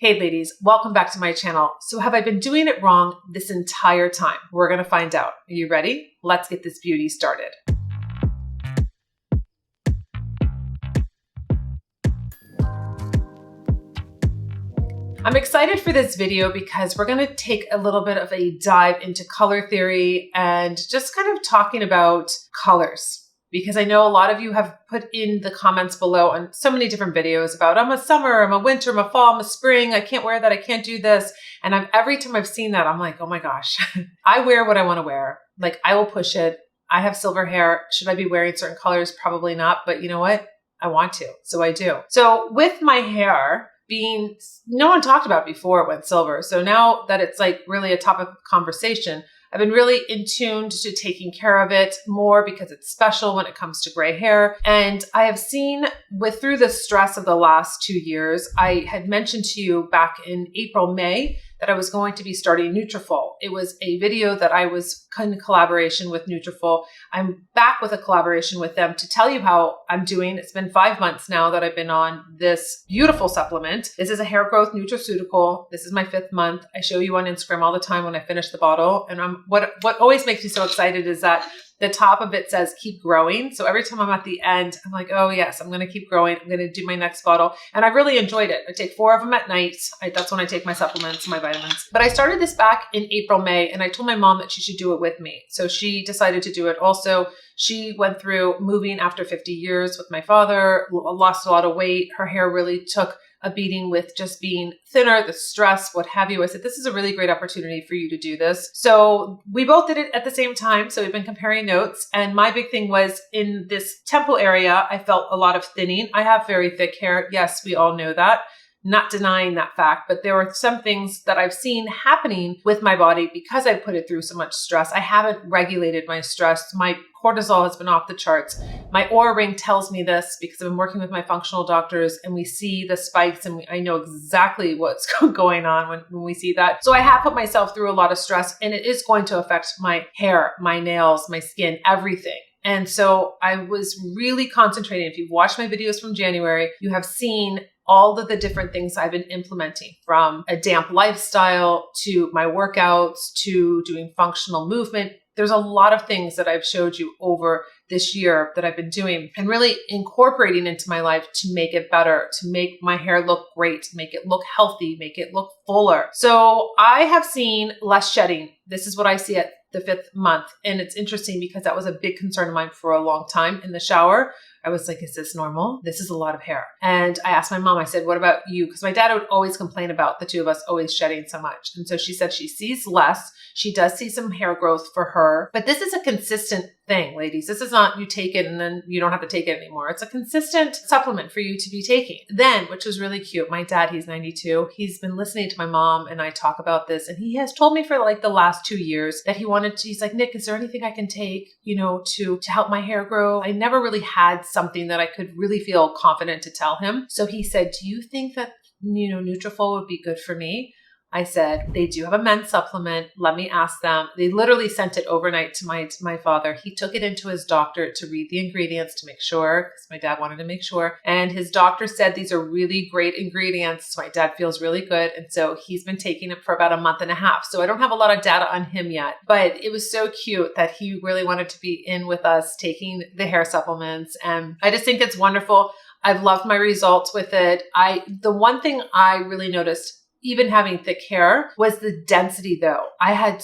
Hey ladies, welcome back to my channel. So have I been doing it wrong this entire time? We're gonna find out. Are you ready? Let's get this beauty started. I'm excited for this video because we're gonna take a little bit of a dive into color theory and just kind of talking about colors. Because I know a lot of you have put in the comments below on so many different videos about I'm a summer, I'm a winter, I'm a fall, I'm a spring, I can't wear that, I can't do this. And every time I've seen that, I'm like, oh my gosh, I wear what I want to wear. Like I will push it. I have silver hair. Should I be wearing certain colors? Probably not. But you know what? I want to. So I do. So with my hair being, no one talked about before it went silver. So now that it's like really a topic of conversation, I've been really in tune to taking care of it more because it's special when it comes to gray hair. And I have seen through the stress of the last 2 years, I had mentioned to you back in April, May, that I was going to be starting Nutriful. It was a video that I was in collaboration with Nutriful. I'm back with a collaboration with them to tell you how I'm doing. It's been 5 months now that I've been on this beautiful supplement. This is a hair growth nutraceutical. This is my 5th month. I show you on Instagram all the time when I finish the bottle. And what always makes me so excited is that the top of it says keep growing. So every time I'm at the end, I'm like, oh yes, I'm going to keep growing. I'm going to do my next bottle. And I really enjoyed it. I take 4 of them at night. That's when I take my supplements, my vitamins. But I started this back in April, May, and I told my mom that she should do it with me. So she decided to do it also. She went through moving after 50 years with my father, lost a lot of weight. Her hair really took a beating with just being thinner, the stress, what have you. I said, this is a really great opportunity for you to do this. So we both did it at the same time. So we've been comparing notes. And my big thing was in this temple area, I felt a lot of thinning. I have very thick hair. Yes, we all know that. Not denying that fact, but there were some things that I've seen happening with my body because I put it through so much stress. I haven't regulated my stress. My cortisol has been off the charts. My Oura ring tells me this because I've been working with my functional doctors and we see the spikes and I know exactly what's going on when we see that. So I have put myself through a lot of stress and it is going to affect my hair, my nails, my skin, everything. And so I was really concentrating. If you've watched my videos from January, you have seen all of the different things I've been implementing, from a damp lifestyle to my workouts to doing functional movement. There's a lot of things that I've showed you over this year that I've been doing and really incorporating into my life to make it better, to make my hair look great, to make it look healthy, make it look fuller. So I have seen less shedding. This is what I see at the 5th month. And it's interesting because that was a big concern of mine for a long time. In the shower, I was like, is this normal? This is a lot of hair. And I asked my mom, I said, what about you? Because my dad would always complain about the two of us always shedding so much. And so she said she sees less. She does see some hair growth for her, but this is a consistent thing, ladies. This is not you take it and then you don't have to take it anymore. It's a consistent supplement for you to be taking. Then, which was really cute, my dad, he's 92. He's been listening to my mom and I talk about this. And he has told me for like the last 2 years that he's like, Nick, is there anything I can take, to help my hair grow? I never really had something that I could really feel confident to tell him. So he said, do you think that, Nutriful would be good for me? I said, they do have a men's supplement. Let me ask them. They literally sent it overnight to my father. He took it into his doctor to read the ingredients to make sure, because my dad wanted to make sure. And his doctor said these are really great ingredients. So my dad feels really good. And so he's been taking it for about a month and a half. So I don't have a lot of data on him yet, but it was so cute that he really wanted to be in with us taking the hair supplements. And I just think it's wonderful. I've loved my results with it. The one thing I really noticed, even having thick hair, was the density though. I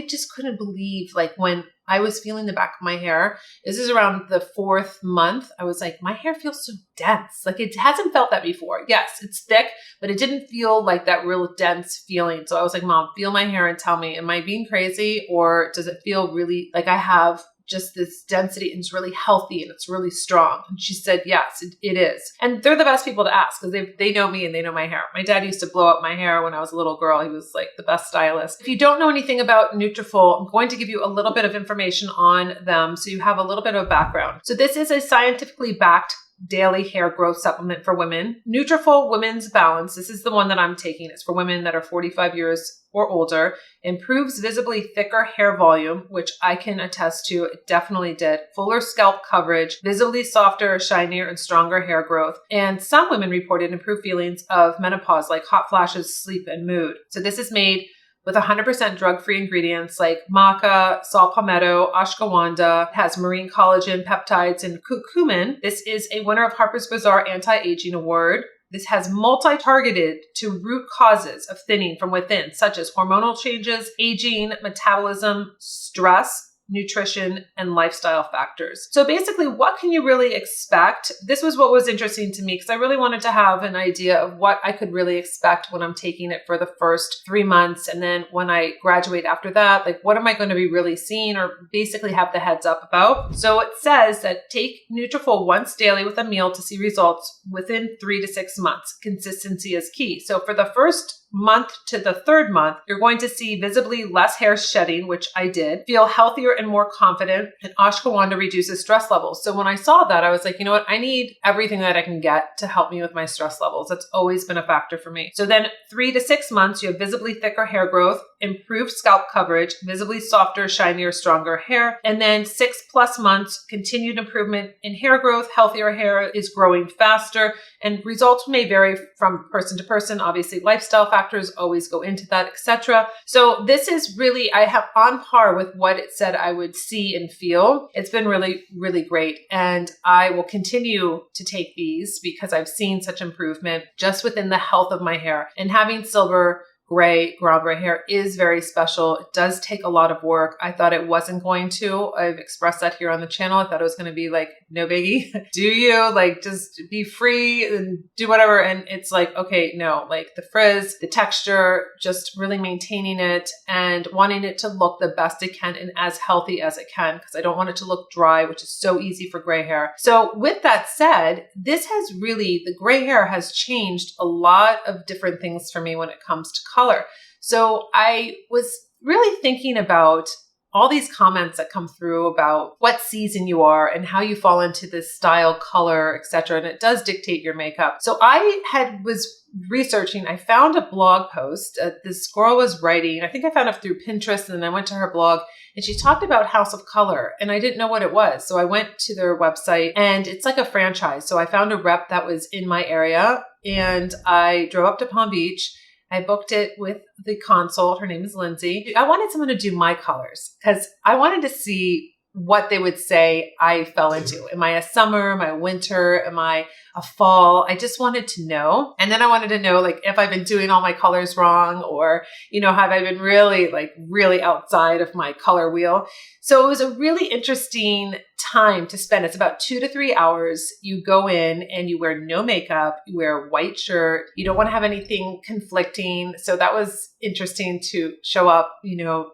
just couldn't believe, like when I was feeling the back of my hair, this is around the 4th month, I was like, my hair feels so dense. Like it hasn't felt that before. Yes, it's thick, but it didn't feel like that real dense feeling. So I was like, Mom, feel my hair and tell me, am I being crazy or does it feel really like I have just this density and it's really healthy and it's really strong? And she said, yes, it is. And they're the best people to ask because they know me and they know my hair. My dad used to blow up my hair when I was a little girl. He was like the best stylist. If you don't know anything about Nutriful, I'm going to give you a little bit of information on them so you have a little bit of background. So this is a scientifically backed daily hair growth supplement for women. Nutriful Women's Balance. This is the one that I'm taking. It's for women that are 45 years or older. Improves visibly thicker hair volume, which I can attest to. It definitely did. Fuller scalp coverage, visibly softer, shinier, and stronger hair growth. And some women reported improved feelings of menopause, like hot flashes, sleep, and mood. So this is made with 100% drug-free ingredients like maca, saw palmetto, ashwagandha. It has marine collagen, peptides, and curcumin. This is a winner of Harper's Bazaar Anti-Aging Award. This has multi-targeted to root causes of thinning from within, such as hormonal changes, aging, metabolism, stress, nutrition, and lifestyle factors. So basically, what can you really expect? This was what was interesting to me because I really wanted to have an idea of what I could really expect when I'm taking it for the first 3 months. And then when I graduate after that, like what am I going to be really seeing or basically have the heads up about? So it says that take Nutriful once daily with a meal to see results within 3 to 6 months. Consistency is key. So for the first month to the third month, you're going to see visibly less hair shedding, which I did, feel healthier and more confident, and ashwagandha reduces stress levels. So when I saw that, I was like, you know what? I need everything that I can get to help me with my stress levels. That's always been a factor for me. So then 3 to 6 months, you have visibly thicker hair growth, improved scalp coverage, visibly softer, shinier, stronger hair. And then 6+ months, continued improvement in hair growth, healthier hair is growing faster, and results may vary from person to person. Obviously, lifestyle factors always go into that, etc. So this is really, I have on par with what it said I would see and feel. It's been really, really great. And I will continue to take these because I've seen such improvement just within the health of my hair. And having silver, gray, ground gray hair is very special. It does take a lot of work. I thought it wasn't going to. I've expressed that here on the channel. I thought it was going to be like, no biggie. Do you like just be free and do whatever? And it's like, okay, no, like the frizz, the texture, just really maintaining it and wanting it to look the best it can and as healthy as it can, because I don't want it to look dry, which is so easy for gray hair. So with that said, this has really, the gray hair has changed a lot of different things for me when it comes to color. So I was really thinking about all these comments that come through about what season you are and how you fall into this style, color, etc. And it does dictate your makeup. So I was researching, I found a blog post. This girl was writing, I think I found it through Pinterest, and then I went to her blog and she talked about House of Color and I didn't know what it was. So I went to their website and it's like a franchise. So I found a rep that was in my area and I drove up to Palm Beach. I booked it with the consult. Her name is Lindsay. I wanted someone to do my colors because I wanted to see what they would say I fell into. Am I a summer? Am I a winter? Am I a fall? I just wanted to know. And then I wanted to know like if I've been doing all my colors wrong or, have I been really outside of my color wheel? So it was a really interesting time to spend. It's about 2 to 3 hours. You go in and you wear no makeup, you wear a white shirt. You don't want to have anything conflicting. So that was interesting to show up,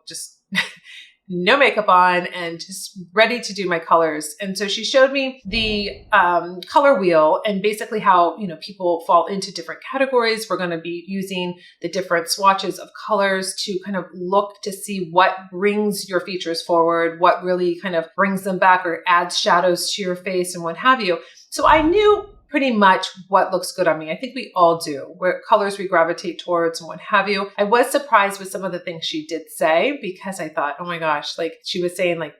just no makeup on and just ready to do my colors. And so she showed me the color wheel and basically how, people fall into different categories. We're going to be using the different swatches of colors to kind of look to see what brings your features forward, what really kind of brings them back or adds shadows to your face and what have you. So I knew pretty much what looks good on me. I think we all do, what colors we gravitate towards and what have you. I was surprised with some of the things she did say because I thought, oh my gosh, like she was saying like,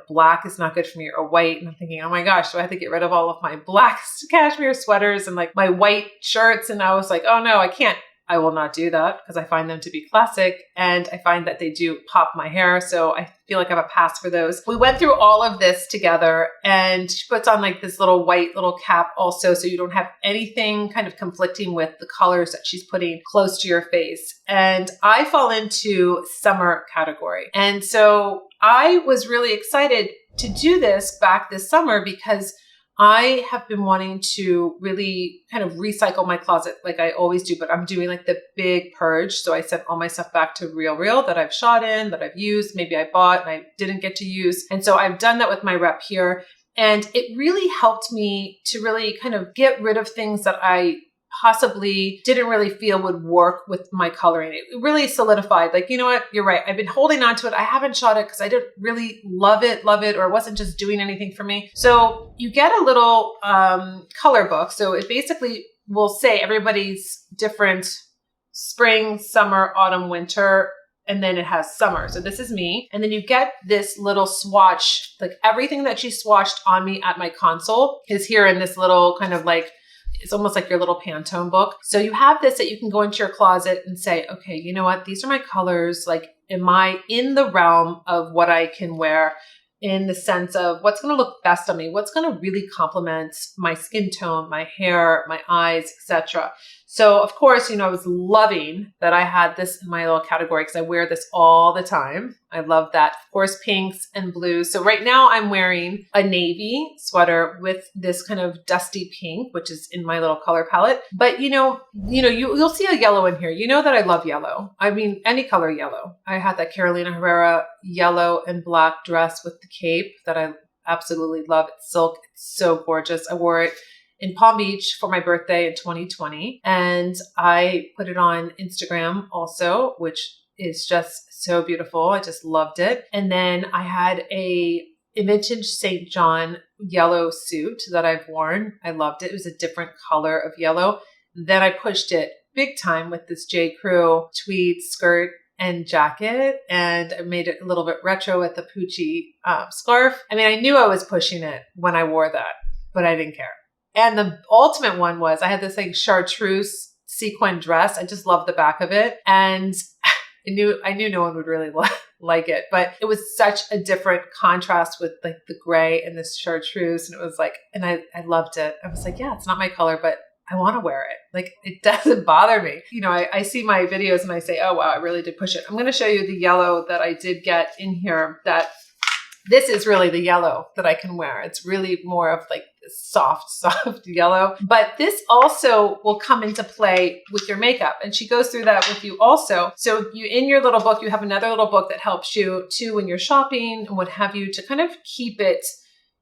black is not good for me or white. And I'm thinking, oh my gosh, do I have to get rid of all of my black cashmere sweaters and like my white shirts? And I was like, oh no, I can't. I will not do that because I find them to be classic and I find that they do pop my hair. So I feel like I have a pass for those. We went through all of this together and she puts on like this little white little cap also so you don't have anything kind of conflicting with the colors that she's putting close to your face. And I fall into summer category. And so I was really excited to do this back this summer because I have been wanting to really kind of recycle my closet like I always do, but I'm doing like the big purge. So I sent all my stuff back to RealReal that I've shot in, that I've used, maybe I bought and I didn't get to use. And so I've done that with my rep here. And it really helped me to really kind of get rid of things that I possibly didn't really feel would work with my coloring. It really solidified, like, you know what, you're right. I've been holding on to it. I haven't shot it because I didn't really love it, or it wasn't just doing anything for me. So you get a little color book. So it basically will say everybody's different spring, summer, autumn, winter, and then it has summer. So this is me. And then you get this little swatch, like everything that she swatched on me at my console is here in this little kind of like, it's almost like your little Pantone book. So you have this that you can go into your closet and say, okay, you know what? These are my colors. Like, am I in the realm of what I can wear, in the sense of what's going to look best on me? What's going to really complement my skin tone, my hair, my eyes, etc. So of course, you know, I was loving that I had this in my little category because I wear this all the time. I love that. Of course, pinks and blues. So right now I'm wearing a navy sweater with this kind of dusty pink, which is in my little color palette. But you'll see a yellow in here. You know that I love yellow. I mean, any color yellow. I had that Carolina Herrera yellow and black dress with the cape that I absolutely love. It's silk. It's so gorgeous. I wore it in Palm Beach for my birthday in 2020. And I put it on Instagram also, which is just so beautiful. I just loved it. And then I had a vintage St. John yellow suit that I've worn. I loved it. It was a different color of yellow. Then I pushed it big time with this J. Crew tweed skirt and jacket, and I made it a little bit retro with the Poochie scarf. I mean, I knew I was pushing it when I wore that, but I didn't care. And the ultimate one was I had this like chartreuse sequin dress. I just loved the back of it. And I knew no one would really like it, but it was such a different contrast with like the gray and this chartreuse. And it was like, and I loved it. I was like, yeah, it's not my color, but I want to wear it. Like, it doesn't bother me. You know, I see my videos and I say, oh, wow, I really did push it. I'm going to show you the yellow that I did get in here. That this is really the yellow that I can wear. It's really more of like soft yellow. But this also will come into play with your makeup. And she goes through that with you also. So you, in your little book, you have another little book that helps you too when you're shopping and what have you, to kind of keep it,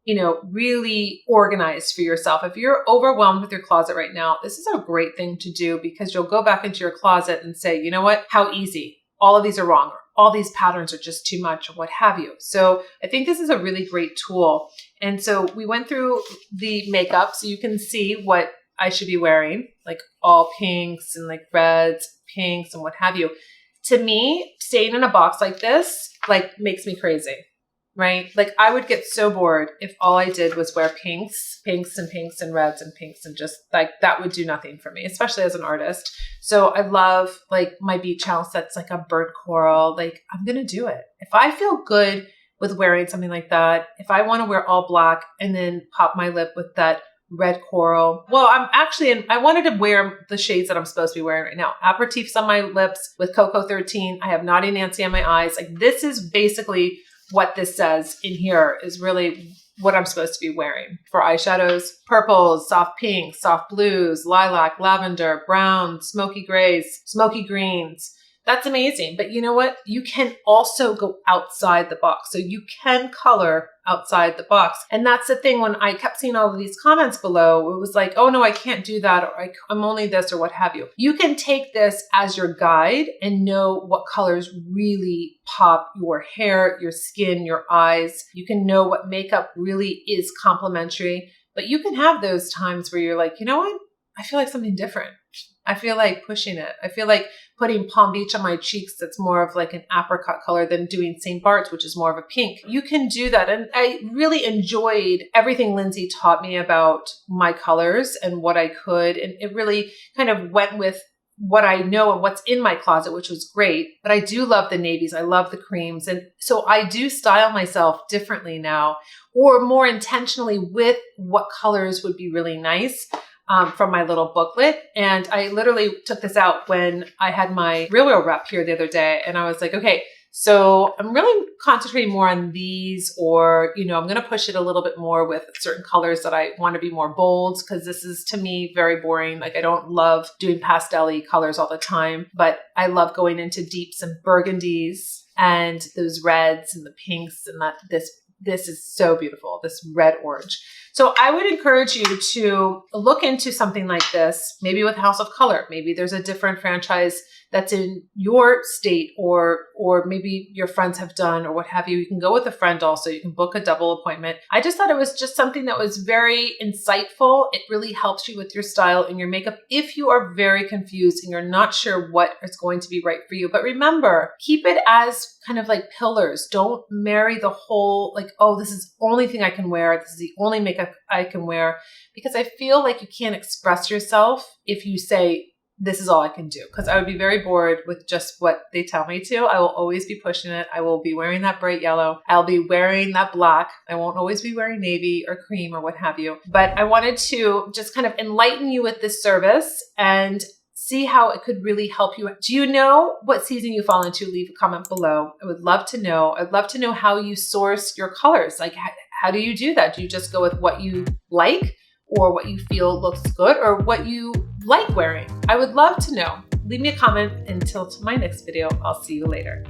you know, really organized for yourself. If you're overwhelmed with your closet right now, this is a great thing to do, because you'll go back into your closet and say, you know what, how easy. All of these are wrong. All these patterns are just too much, or what have you. So I think this is a really great tool. And so we went through the makeup so you can see what I should be wearing, like all pinks and like reds, pinks and what have you. To me, staying in a box like this, like, makes me crazy, right? Like, I would get so bored if all I did was wear pinks and pinks and reds and pinks, and just like, that would do nothing for me, especially as an artist. So I love like my beach house that's like a burnt coral. Like, I'm going to do it. If I feel good with wearing something like that, if I want to wear all black and then pop my lip with that red coral. Well, I wanted to wear the shades that I'm supposed to be wearing right now. Aperitifs on my lips with Cocoa 13. I have Naughty Nancy on my eyes. Like, this is basically what this says in here, is really what I'm supposed to be wearing for eyeshadows. Purples, soft pinks, soft blues, lilac, lavender, brown, smoky grays, smoky greens. That's amazing. But you know what? You can also go outside the box. So you can color outside the box. And that's the thing, when I kept seeing all of these comments below, it was like, oh no, I can't do that, or I'm only this, or what have you. You can take this as your guide and know what colors really pop your hair, your skin, your eyes. You can know what makeup really is complimentary. But you can have those times where you're like, you know what? I feel like something different. I feel like pushing it. I feel like putting Palm Beach on my cheeks that's more of like an apricot color than doing St. Bart's, which is more of a pink. You can do that. And I really enjoyed everything Lindsay taught me about my colors and what I could. And it really kind of went with what I know and what's in my closet, which was great. But I do love the navies. I love the creams. And so I do style myself differently now, or more intentionally with what colors would be really nice. From my little booklet. And I literally took this out when I had my Real rep here the other day. And I was like, okay, so I'm really concentrating more on these, or, you know, I'm going to push it a little bit more with certain colors that I want to be more bold, because this is, to me, very boring. Like, I don't love doing pastel-y colors all the time, but I love going into deeps and burgundies and those reds and the pinks and this this is so beautiful, this red orange. So I would encourage you to look into something like this, maybe with House of Color. Maybe there's a different franchise that's in your state, or maybe your friends have done, or what have you. You can go with a friend also. You can book a double appointment. I just thought it was just something that was very insightful. It really helps you with your style and your makeup if you are very confused and you're not sure what is going to be right for you. But remember, keep it as kind of like pillars. Don't marry the whole, like, oh, this is the only thing I can wear. This is the only makeup I can wear. Because I feel like you can't express yourself if you say, this is all I can do, because I would be very bored with just what they tell me to. I will always be pushing it. I will be wearing that bright yellow. I'll be wearing that black. I won't always be wearing navy or cream or what have you. But I wanted to just kind of enlighten you with this service and see how it could really help you. Do you know what season you fall into? Leave a comment below. I would love to know. I'd love to know how you source your colors. Like, how do you do that? Do you just go with what you like, or what you feel looks good, or what you like wearing? I would love to know. Leave me a comment. Until my next video, I'll see you later.